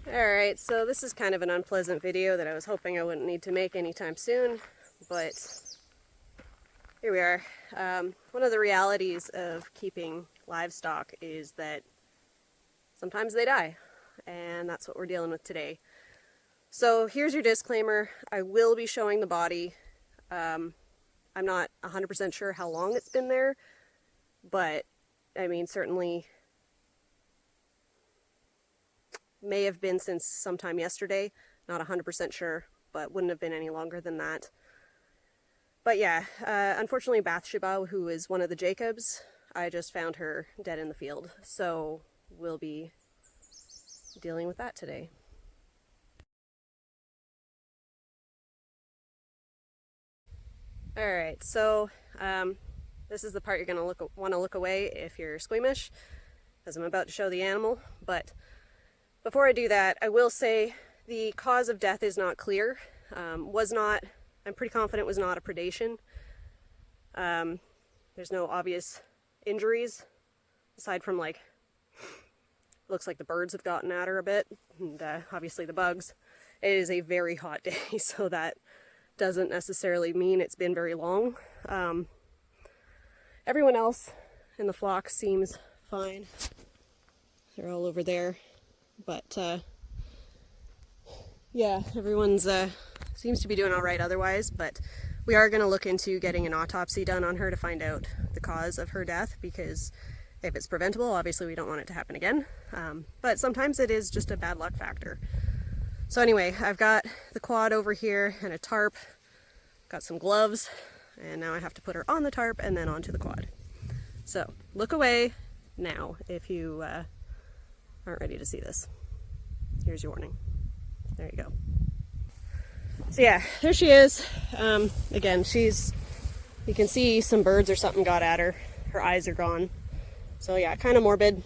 Alright, so this is kind of an unpleasant video that I was hoping I wouldn't need to make anytime soon, but here we are. One of the realities of keeping livestock is that sometimes they die, and that's what we're dealing with today. So here's your disclaimer. I will be showing the body. I'm not 100% sure how long it's been there, but I mean, certainly may have been since sometime yesterday. Not 100% sure, but wouldn't have been any longer than that. But yeah, unfortunately Bathshebaa, who is one of the Jacobs, I just found her dead in the field. So we'll be dealing with that today. Alright, so this is the part you're going to want to look away if you're squeamish, because I'm about to show the animal. But before I do that, I will say the cause of death is not clear. I'm pretty confident it was not a predation. There's no obvious injuries, aside from looks like the birds have gotten at her a bit, and obviously the bugs. It is a very hot day, so that doesn't necessarily mean it's been very long. Everyone else in the flock seems fine. They're all over there, but yeah, everyone's seems to be doing all right otherwise, but we are going to look into getting an autopsy done on her to find out the cause of her death, because if it's preventable, obviously we don't want it to happen again. But sometimes it is just a bad luck factor. So anyway, I've got the quad over here and a tarp, got some gloves, and now I have to put her on the tarp and then onto the quad. So look away now if you aren't ready to see this. Here's your warning. There you go. So yeah, there she is. Again, you can see some birds or something got at her. Her eyes are gone. So yeah, kind of morbid,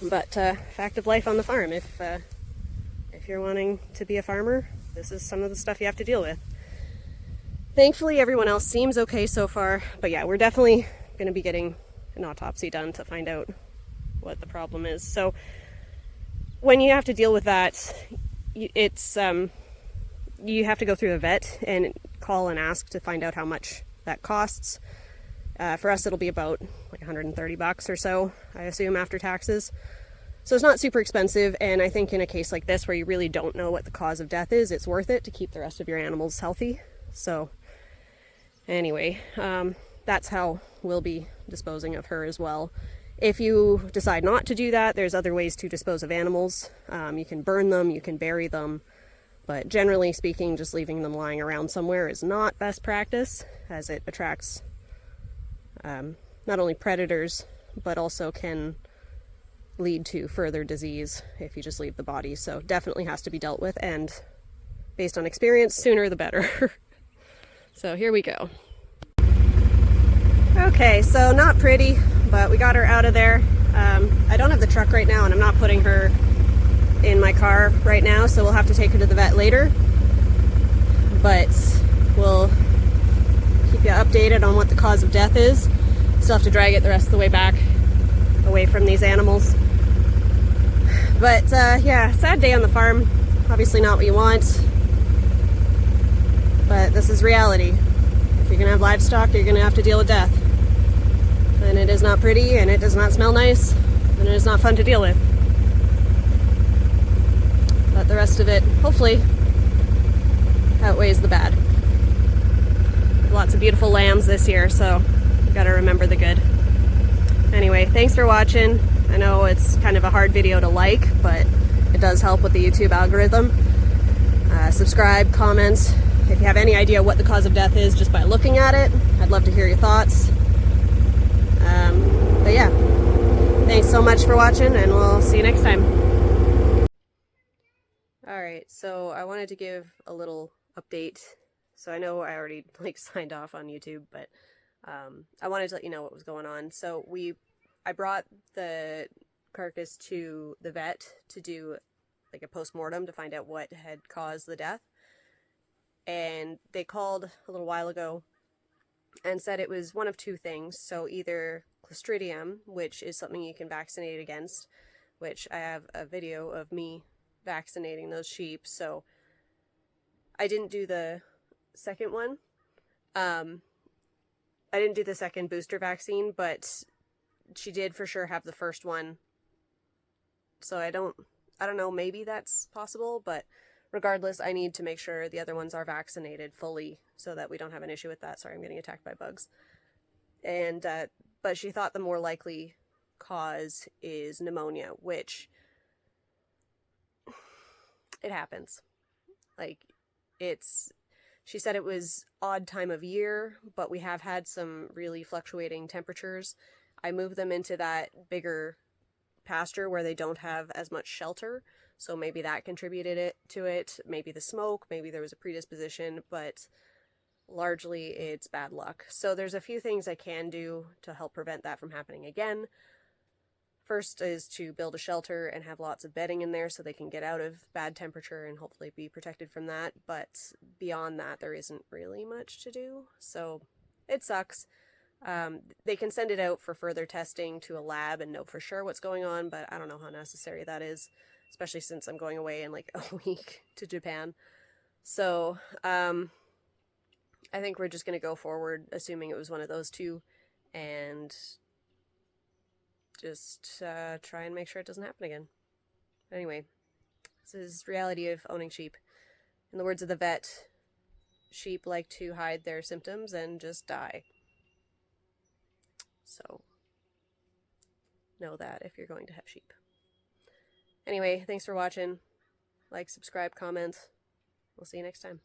but fact of life on the farm. If you're wanting to be a farmer, this is some of the stuff you have to deal with. Thankfully, everyone else seems okay so far, but yeah, we're definitely going to be getting an autopsy done to find out what the problem is. So when you have to deal with that, it's you have to go through a vet and call and ask to find out how much that costs. For us, it'll be about like $130 or so, I assume, after taxes. So it's not super expensive, and I think in a case like this where you really don't know what the cause of death is, it's worth it to keep the rest of your animals healthy. So anyway, that's how we'll be disposing of her as well. If you decide not to do that, there's other ways to dispose of animals. You can burn them, you can bury them, but generally speaking, just leaving them lying around somewhere is not best practice, as it attracts not only predators, but also can lead to further disease if you just leave the body. So definitely has to be dealt with, and based on experience, sooner the better. So here we go. Okay, so not pretty, but we got her out of there. I don't have the truck right now, and I'm not putting her in my car right now, so we'll have to take her to the vet later. But we'll keep you updated on what the cause of death is. Still have to drag it the rest of the way back away from these animals. But yeah, sad day on the farm. Obviously not what you want, but this is reality. If you're gonna have livestock, you're gonna have to deal with death. And it is not pretty, and it does not smell nice, and it is not fun to deal with. But the rest of it, hopefully, outweighs the bad. Lots of beautiful lambs this year, so we gotta remember the good. Anyway, thanks for watching. I know it's kind of a hard video to like, but it does help with the YouTube algorithm. Subscribe, comment. If you have any idea what the cause of death is just by looking at it, I'd love to hear your thoughts. But yeah, thanks so much for watching, and we'll see you next time. Alright, so I wanted to give a little update. So I know I already signed off on YouTube, but I wanted to let you know what was going on. So I brought the carcass to the vet to do a post-mortem to find out what had caused the death. And they called a little while ago and said it was one of two things. So either Clostridium, which is something you can vaccinate against, which I have a video of me vaccinating those sheep. So I didn't do the second one. I didn't do the second booster vaccine, but she did for sure have the first one. So I don't know, maybe that's possible, but regardless, I need to make sure the other ones are vaccinated fully so that we don't have an issue with that. Sorry, I'm getting attacked by bugs. And but she thought the more likely cause is pneumonia, which it happens. Like, she said it was odd time of year, but we have had some really fluctuating temperatures. I moved them into that bigger pasture where they don't have as much shelter, so maybe that contributed to it. Maybe the smoke, maybe there was a predisposition, but largely it's bad luck. So there's a few things I can do to help prevent that from happening again. First is to build a shelter and have lots of bedding in there so they can get out of bad temperature and hopefully be protected from that. But beyond that, there isn't really much to do. So it sucks. They can send it out for further testing to a lab and know for sure what's going on, but I don't know how necessary that is, especially since I'm going away in like a week to Japan. So I think we're just going to go forward assuming it was one of those two and just try and make sure it doesn't happen again. Anyway, this is reality of owning sheep. In the words of the vet, sheep like to hide their symptoms and just die. So know that if you're going to have sheep. Anyway, thanks for watching. Like, subscribe, comment. We'll see you next time.